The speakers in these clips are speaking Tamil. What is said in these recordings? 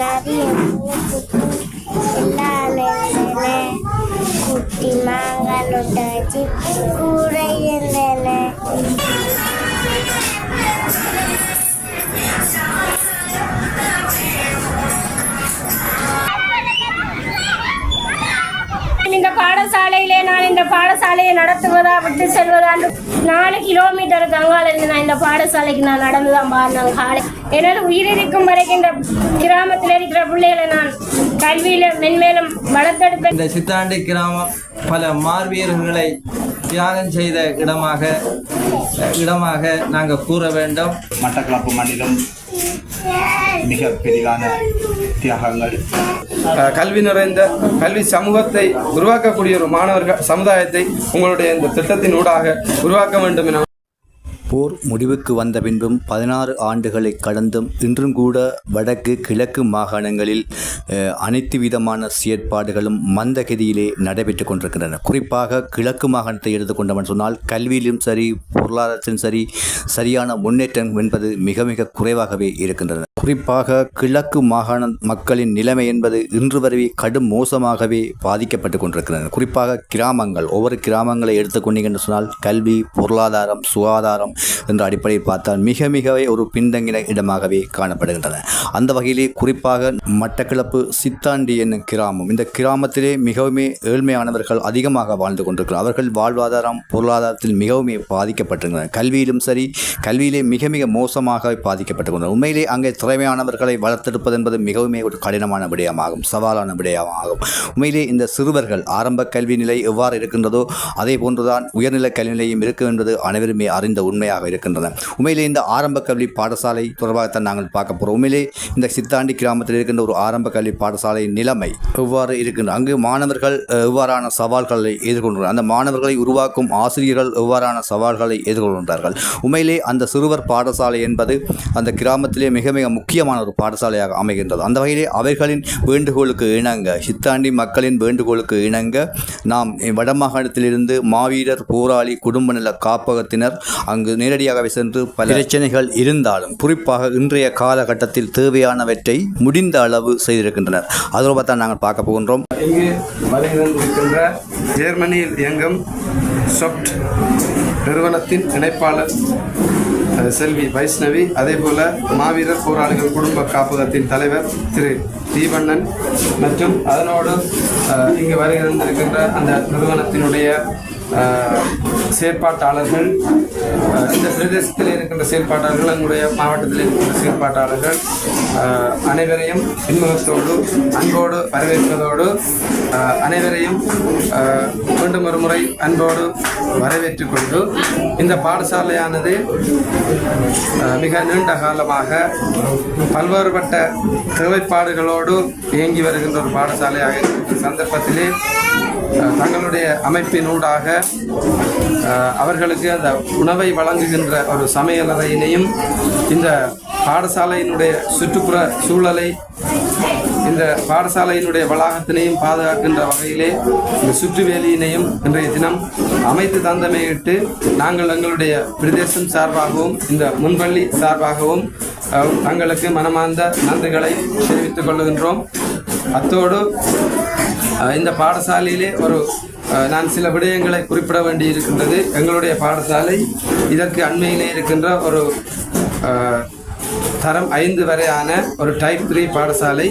நரி எல்லாம் குட்டி மாங்காய் வச்சு கூடை இருந்தன. இந்த பாடசாலையிலே நான் இந்த பாடசாலையை நடத்துவதா விட்டு செல்வதான்னு 4 கிலோமீட்டருக்கு அங்கால இருந்து நான் இந்த பாடசாலைக்கு நான் நடந்துதான் பாருனாங்க காலை. எனது உயிரிழக்கும் வரைக்கும் இந்த கிராமத்தில் இருக்கிற பிள்ளைகளை நான் கல்வியில மென்மேலும் வளர்த்தெடுப்பேன். இந்த சித்தாண்டி கிராமம் பல மார்வீரர்களை தியாகம் செய்த இடமாக நாங்கள் கூற வேண்டும். மட்டக்களப்பு மண்ணிலும் மிக பெரிதான தியாகங்கள், கல்வி நிறைந்த கல்வி சமூகத்தை உருவாக்கக்கூடிய ஒரு மாணவர்கள் சமுதாயத்தை உங்களுடைய இந்த திட்டத்தின் ஊடாக உருவாக்க வேண்டும் என. போர் முடிவுக்கு வந்த பின்பும் 16 ஆண்டுகளை கடந்தும் இன்றும் கூட வடக்கு கிழக்கு மாகாணங்களில் அனைத்து விதமான செயற்பாடுகளும் மந்தகதியிலே நடைபெற்று கொண்டிருக்கின்றன. குறிப்பாக கிழக்கு மாகாணத்தை எடுத்துக்கொண்டவன் சொன்னால் கல்வியிலும் சரி பொருளாதாரத்திலும் சரி சரியான முன்னேற்றம் என்பது மிக மிக குறைவாகவே இருக்கின்றன. குறிப்பாக கிழக்கு மாகாண மக்களின் நிலைமை என்பது இன்று வரை கடும் மோசமாகவே பாதிக்கப்பட்டு கொண்டிருக்கின்றன. குறிப்பாக கிராமங்கள், ஒவ்வொரு கிராமங்களை எடுத்துக்கொண்டீங்க என்று சொன்னால் கல்வி, பொருளாதாரம், சுகாதாரம் என்ற அடிப்படையில் பார்த்தால் மிக மிகவே ஒரு பின்தங்கின இடமாகவே காணப்படுகின்றன. அந்த வகையிலே குறிப்பாக மட்டக்களப்பு சித்தாண்டி என்னும் கிராமம், இந்த கிராமத்திலே மிகவும் ஏழ்மையானவர்கள் அதிகமாக வாழ்ந்து கொண்டிருக்கிறார். அவர்கள் வாழ்வாதாரம் பொருளாதாரத்தில் மிகவும் பாதிக்கப்பட்டிருக்கிறார். கல்வியிலும் சரி கல்வியிலே மிக மிக மோசமாக பாதிக்கப்பட்டு கொண்டார். உண்மையிலே அங்கே திறமையானவர்களை வளர்த்தெடுப்பது என்பது மிகவும் ஒரு கடினமான விடயமாகும், சவாலான விடயமாகும். உண்மையிலே இந்த சிறுவர்கள் ஆரம்ப கல்வி நிலை எவ்வாறு இருக்கின்றதோ அதே போன்றுதான் உயர்நிலை கல்வி நிலையும் இருக்கும் என்பது அனைவருமே அறிந்த உண்மையாக இருக்கின்றன. உண்மையிலே இந்த ஆரம்ப கல்வி பாடசாலை தொடர்பாகத்தான் நாங்கள் பார்க்க போகிறோம். உண்மையிலே இந்த சித்தாண்டி கிராமத்தில் இருக்கின்ற ஒரு ஆரம்ப கல்வி பாடசாலையின் நிலைமை எவ்வாறு இருக்கின்ற, அங்கு மாணவர்கள் எவ்வாறான சவால்களை எதிர்கொள்கிறார்கள், அந்த மாணவர்களை உருவாக்கும் ஆசிரியர்கள் எவ்வாறான சவால்களை எதிர்கொள்கின்றார்கள். உண்மையிலே அந்த சிறுவர் பாடசாலை என்பது அந்த கிராமத்திலே மிக மிக முக்கியமான ஒரு பாடசாலையாக அமைகின்றது. அந்த வகையிலே அவர்களின் வேண்டுகோளுக்கு இணங்க, சித்தாண்டி மக்களின் வேண்டுகோளுக்கு இணங்க நாம் வடமாகாணத்திலிருந்து மாவீரர் போராளி குடும்ப நல காப்பகத்தினர் அங்கு நேரடியாக சென்று பல பிரச்சனைகள் இருந்தாலும் குறிப்பாக இன்றைய காலகட்டத்தில் தேவையானவற்றை முடிந்த அளவு செய்திருக்கின்றனர். அதோடு தான் நாங்கள் பார்க்க போகின்றோம். இங்கு வருகின்ற ஜெர்மனியில் இயங்கும் சொப்ட் நிறுவனத்தின் இணைப்பாளர் செல்வி வைஷ்ணவி, அதே போல மாவீரர் போராளிகள் குடும்ப காப்பகத்தின் தலைவர் திரு தீவண்ணன் மற்றும் அதனோடு இங்கு வருகின்ற அந்த நிறுவனத்தினுடைய செயற்பாட்டாளர்கள், இந்த பிரதேசத்தில் இருக்கின்ற செயற்பாட்டாளர்கள், எங்களுடைய மாவட்டத்தில் இருக்கின்ற செயற்பாட்டாளர்கள் அனைவரையும் இன்முகத்தோடு அன்போடு வரவேற்பதோடு அனைவரையும் மீண்டும் ஒரு முறை அன்போடு வரவேற்றுக் கொண்டு இந்த பாடசாலையானது மிக நீண்ட காலமாக பல்வேறுபட்ட தேவைப்பாடுகளோடு இயங்கி வருகின்ற ஒரு பாடசாலையாக இருக்கின்ற சந்தர்ப்பத்திலே தங்களுடைய அமைப்பினூடாக அவர்களுக்கு அந்த உணவை வழங்குகின்ற ஒரு சமையலறையினையும் இந்த பாடசாலையினுடைய சுற்றுப்புற சூழலை, இந்த பாடசாலையினுடைய வளாகத்தினையும் பாதுகாக்கின்ற வகையிலே இந்த சுற்றுவேலியினையும் இன்றைய தினம் அமைத்து தந்தமையிட்டு நாங்கள் எங்களுடைய பிரதேசம் சார்பாகவும் இந்த முன்பள்ளி சார்பாகவும் தங்களுக்கு மனமார்ந்த நன்றிகளை தெரிவித்துக் கொள்கின்றோம். அத்தோடு இந்த பாடசாலையிலே நான் சில விடயங்களை குறிப்பிட வேண்டி இருக்கின்றது. எங்களுடைய பாடசாலை இதற்கு அண்மையிலே இருக்கின்ற ஒரு தரம் 5 வரையான ஒரு டைப் 3 பாடசாலை.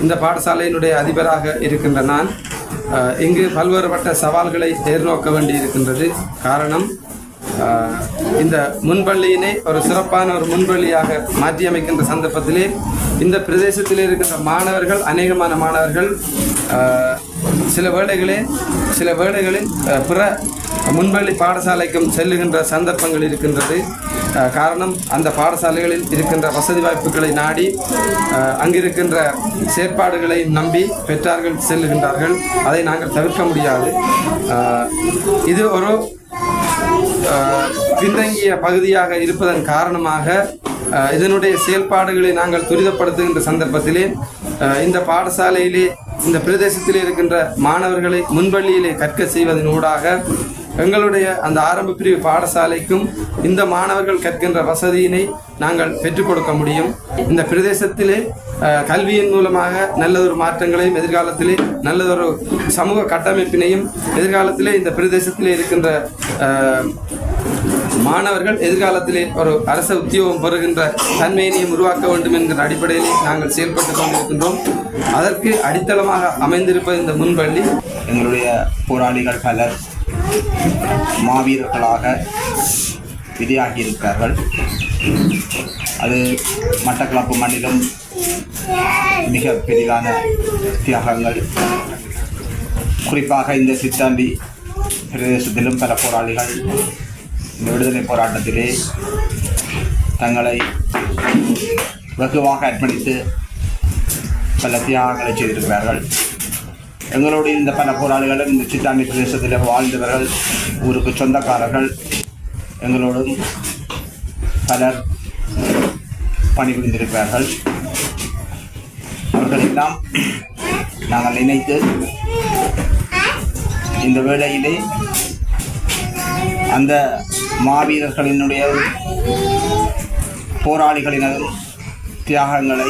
இந்த பாடசாலையினுடைய அதிபராக இருக்கின்ற நான் இங்கு பல்வேறுபட்ட சவால்களை எதிர்நோக்க வேண்டி இருக்கின்றது. காரணம், இந்த முன்பள்ளியினை ஒரு சிறப்பான ஒரு முன்பள்ளியாக மாற்றியமைக்கின்ற சந்தர்ப்பத்திலே இந்த பிரதேசத்தில் இருக்கின்ற மாணவர்கள், அநேகமான மாணவர்கள் சில வேளைகளில் பிற முன்பள்ளி பாடசாலைக்கும் செல்லுகின்ற சந்தர்ப்பங்கள் இருக்கின்றது. காரணம், அந்த பாடசாலைகளில் இருக்கின்ற வசதி வாய்ப்புகளை நாடி அங்கிருக்கின்ற செயற்பாடுகளை நம்பி பெற்றார்கள் செல்லுகின்றார்கள். அதை நாங்கள் தவிர்க்க முடியாது. இது ஒரு பின்தங்கிய பகுதியாக இருப்பதன் காரணமாக இதனுடைய செயல்பாடுகளை நாங்கள் துரிதப்படுத்துகின்ற சந்தர்ப்பத்திலே இந்த பாடசாலையிலே இந்த பிரதேசத்தில் இருக்கின்ற மாணவர்களை முன்பள்ளியிலே கற்க செய்வதனூடாக எங்களுடைய அந்த ஆரம்ப பிரிவு பாடசாலைக்கும் இந்த மாணவர்கள் கற்கின்ற வசதியினை நாங்கள் பெற்றுக் கொடுக்க முடியும். இந்த பிரதேசத்திலே கல்வியின் மூலமாக நல்லதொரு மாற்றங்களையும் எதிர்காலத்திலே நல்லதொரு சமூக கட்டமைப்பினையும் எதிர்காலத்திலே இந்த பிரதேசத்திலே இருக்கின்ற மாணவர்கள் எதிர்காலத்திலே ஒரு அரச உத்தியோகம் பெறுகின்ற தன்மையினையும் உருவாக்க வேண்டும் என்கிற அடிப்படையில் நாங்கள் செயல்பட்டு கொண்டிருக்கின்றோம். அதற்கு அடித்தளமாக அமைந்திருப்பது இந்த முன்பள்ளி. எங்களுடைய போராளிகள் பலர் மாவீரர்களாக விதியாகியிருக்கிறார்கள். அது மட்டக்களப்பு மண்ணிலும் மிக பெரிதான தியாகங்கள். குறிப்பாக இந்த சித்தாண்டி பிரதேசத்திலும் பல போராளிகள் இந்த விடுதலை போராட்டத்திலே தங்களை வெகுவாக அர்ப்பணித்து பல தியாகங்களை செய்திருக்கிறார்கள். எங்களோடு இந்த பல போராளிகளும் இந்த சித்தாண்டி பிரதேசத்தில் வாழ்ந்தவர்கள், ஊருக்கு சொந்தக்காரர்கள் எங்களோடும் பலர் பணிபுரிந்திருக்கிறார்கள். அவர்களெல்லாம் நாங்கள் நினைத்து இந்த வேளையிலே அந்த மாவீரர்களினுடைய போராளிகளினதும் தியாகங்களை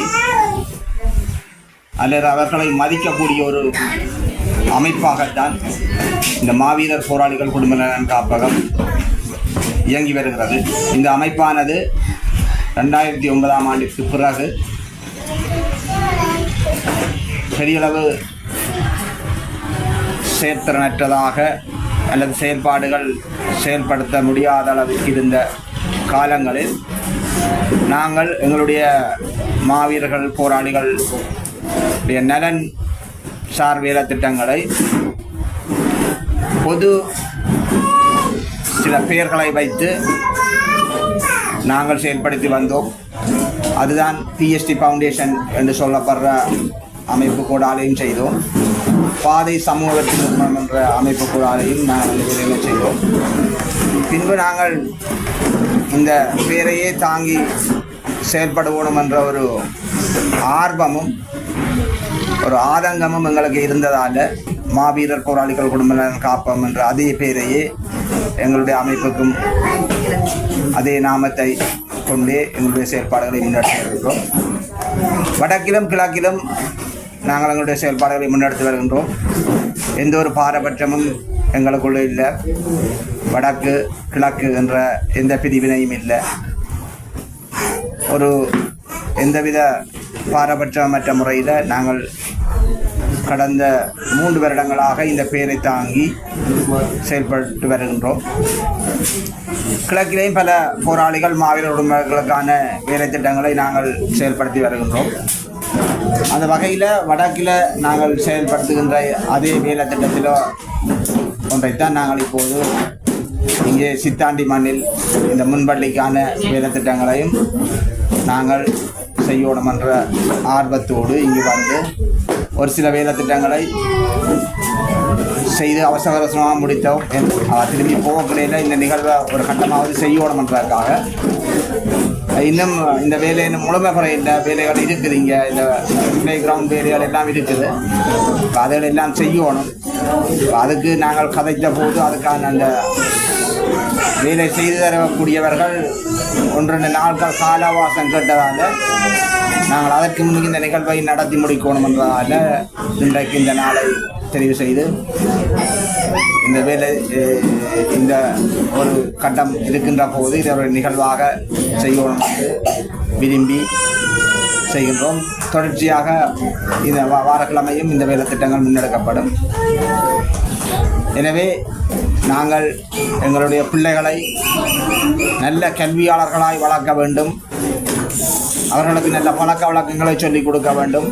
அல்லது அவர்களை மதிக்கக்கூடிய ஒரு அமைப்பாகத்தான் இந்த மாவீரர் போராளிகள் குடும்ப நலன் காப்பகம் இயங்கி வருகிறது. இந்த அமைப்பானது 2009ஆம் ஆண்டிற்கு பிறகு பெரியளவு செயற்திறனற்றதாக அல்லது செயல்பாடுகள் செயல்படுத்த முடியாத அளவுக்கு இருந்த காலங்களில் நாங்கள் எங்களுடைய மாவீரர்கள் போராளிகள் நலன் சார் வேலை திட்டங்களை பொது சில பெயர்களை வைத்து நாங்கள் செயல்படுத்தி வந்தோம். அதுதான் பிஎஸ்டி ஃபவுண்டேஷன் என்று சொல்லப்படுற அமைப்பு கூடாலையும் செய்தோம். பாதை சமூக வெற்றி நிறுவனம் என்ற அமைப்பு கூடாலையும் நாங்கள் வேலைகளை செய்தோம். பின்பு நாங்கள் இந்த பேரையே தாங்கி செயல்படுவோம் என்ற ஒரு ஆர்வமும் ஒரு ஆதங்கமும் எங்களுக்கு இருந்ததால் மாவீரர் போராளிகள் குடும்ப நலன் காப்பகம் என்ற அதே பேரையே எங்களுடைய அமைப்புக்கும் அதே நாமத்தை கொண்டே எங்களுடைய செயல்பாடுகளை முன்னெடுத்து வருகின்றோம். வடக்கிலும் கிழக்கிலும் நாங்கள் எங்களுடைய செயல்பாடுகளை முன்னெடுத்து வருகின்றோம். எந்த ஒரு பாரபட்சமும் எங்களுக்குள்ளே இல்லை. வடக்கு கிழக்கு என்ற எந்த பிரிவினையும் இல்லை. ஒரு எந்தவித பாரபட்சமற்ற முறையில் நாங்கள் கடந்த 3 வருடங்களாக இந்த பெயரை தாங்கி செயல்பட்டு வருகின்றோம். கிழக்கிலேயும் பல போராளிகள் மாவீரர் குடும்பங்களுக்கான வேலை திட்டங்களை நாங்கள் செயல்படுத்தி வருகின்றோம். அந்த வகையில் வடக்கில் நாங்கள் செயல்படுத்துகின்ற அதே வேலை திட்டத்திலோ ஒன்றைத்தான் நாங்கள் இப்போது இங்கே சித்தாண்டி மண்ணில் இந்த முன்பள்ளிக்கான வேலை திட்டங்களையும் நாங்கள் செய்யணும் என்ற ஆர்வத்தோடு இங்கு வந்து ஒரு சில வேலை திட்டங்களை செய்து அவசரமாக முடித்தோம். திரும்பி போகக்கூடிய இந்த நிகழ்வை ஒரு கட்டமாவது செய்யணும் என்றதுக்காக இன்னும் இந்த வேலை முழுமை குறையில் வேலைகள் இருக்குது. இங்கே இந்த பிளே கிரவுண்ட் வேலைகள் எல்லாம் இருக்குது. அதில் எல்லாம் செய்யணும். அதுக்கு நாங்கள் கதைத்த போது அதுக்கான அந்த வேலை செய்து தரக்கூடியவர்கள் 1-2 நாட்கள் கால அவகாசம் கேட்டதால் நாங்கள் அதற்கு முன்பு இந்த நிகழ்வை நடத்தி முடிக்கணும் என்றதால் இன்றைக்கு இந்த நாளை தெரிவு செய்து இந்த வேலை இந்த ஒரு கட்டம் இருக்கின்ற போது இதை ஒரு நிகழ்வாக செய்யணும் என்று விரும்பி செய்கின்றோம். தொடர்ச்சியாக இந்த வாரக்கிழமையும் இந்த வேலை திட்டங்கள் முன்னெடுக்கப்படும். எனவே நாங்கள் எங்களுடைய பிள்ளைகளை நல்ல கல்வியாளர்களாய் வளர்க்க வேண்டும். அவர்களுக்கு நல்ல பழக்க வழக்கங்களை சொல்லிக் கொடுக்க வேண்டும்.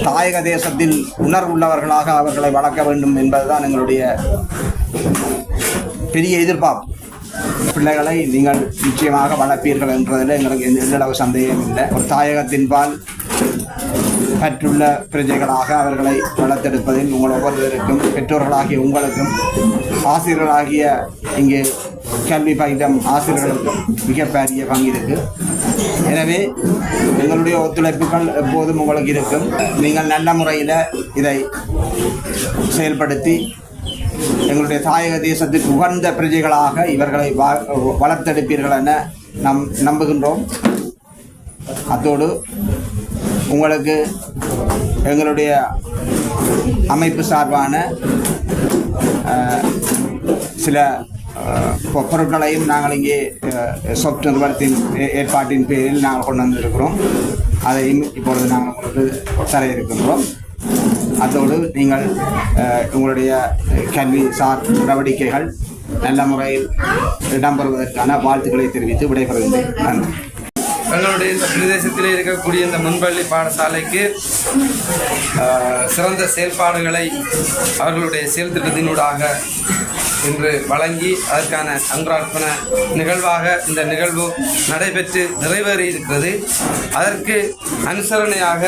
தாயக தேசத்தில் உணர்வுள்ளவர்களாக அவர்களை வளர்க்க வேண்டும் என்பதுதான் எங்களுடைய பெரிய எதிர்பார்ப்பு. பிள்ளைகளை நீங்கள் நிச்சயமாக வளர்ப்பீர்கள் என்றதில் எங்களுக்கு எந்தளவு சந்தேகம் இல்லை. ஒரு தாயகத்தின்பால் பற்றுள்ள பிரஜைகளாக அவர்களை வளர்த்தெடுப்பதில் உங்கள் ஒவ்வொருவருக்கும், பெற்றோர்களாகிய உங்களுக்கும், ஆசிரியர்களாகிய இங்கே கல்வி பயிலும் ஆசிரியர்களுக்கும் மிகப்பெரிய பங்கு இருக்குது. எனவே எங்களுடைய ஒத்துழைப்புகள் எப்போதும் உங்களுக்கு இருக்கும். நீங்கள் நல்ல முறையில் இதை செயல்படுத்தி எங்களுடைய தாயக தேசத்துக்கு உகந்த பிரஜைகளாக இவர்களை வளர்த்தெடுப்பீர்கள் என நம்புகின்றோம். அத்தோடு உங்களுக்கு எங்களுடைய அமைப்பு சார்பான சில பொருட்களையும் நாங்கள் இங்கே சொப்ட் நிறுவனத்தின் ஏற்பாட்டின் பேரில் நாங்கள் கொண்டு வந்திருக்கிறோம். அதையும் இப்பொழுது நாங்கள் உங்களுக்கு தர இருக்கின்றோம். அதோடு நீங்கள் உங்களுடைய கல்வி சார் நடவடிக்கைகள் நல்ல முறையில் இடம்பெறுவதற்கான வாழ்த்துக்களை தெரிவித்து விடைபெறுகின்றேன். நன்றி. எங்களுடைய இந்த பிரதேசத்தில் இருக்கக்கூடிய இந்த முன்பள்ளி பாடசாலைக்கு சிறந்த செயல்பாடுகளை அவர்களுடைய செயல் திட்டத்தினூடாக இன்று வழங்கி அதற்கான அங்குரார்ப்பண நிகழ்வாக இந்த நிகழ்வு நடைபெற்று நிறைவேறி இருக்கிறது. அதற்கு அனுசரணையாக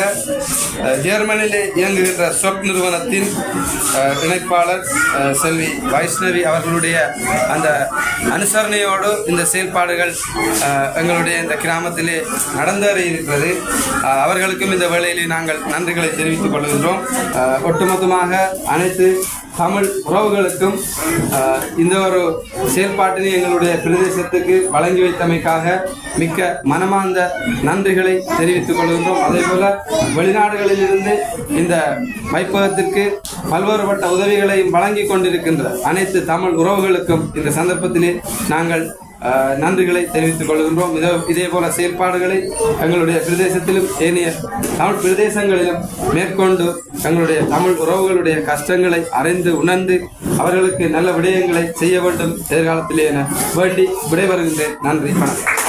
ஜெர்மனியிலே இயங்குகின்ற சொப் நிறுவனத்தின் இணைப்பாளர் செல்வி வைஷ்ணவி அவர்களுடைய அந்த அனுசரணையோடு இந்த செயல்பாடுகள் எங்களுடைய இந்த கிராமத்திலே நடந்தேறி இருக்கிறது. அவர்களுக்கும் இந்த வேளையிலே நாங்கள் நன்றிகளை தெரிவித்துக் கொள்கின்றோம். ஒட்டுமொத்தமாக அனைத்து தமிழ் உறவுகளுக்கும் இந்த ஒரு செயல்பாட்டினை எங்களுடைய பிரதேசத்துக்கு வழங்கி வைத்தமைக்காக மிக்க மனமார்ந்த நன்றிகளை தெரிவித்துக் கொள்கின்றோம். அதே போல வெளிநாடுகளிலிருந்து இந்த வைப்பகத்திற்கு பல்வேறுபட்ட உதவிகளையும் வழங்கி கொண்டிருக்கின்ற அனைத்து தமிழ் உறவுகளுக்கும் இந்த சந்தர்ப்பத்திலே நாங்கள் நன்றிகளை தெரிவித்துக் கொள்கின்றோம். இதே போல செயல்பாடுகளை எங்களுடைய பிரதேசத்திலும் ஏனைய தமிழ் பிரதேசங்களிலும் மேற்கொண்டு எங்களுடைய தமிழ் உறவுகளுடைய கஷ்டங்களை அறிந்து உணர்ந்து அவர்களுக்கு நல்ல விடயங்களை செய்ய வேண்டும் எதிர்காலத்திலே என வேண்டி விடைபெறுகின்றேன். நன்றி, வணக்கம்.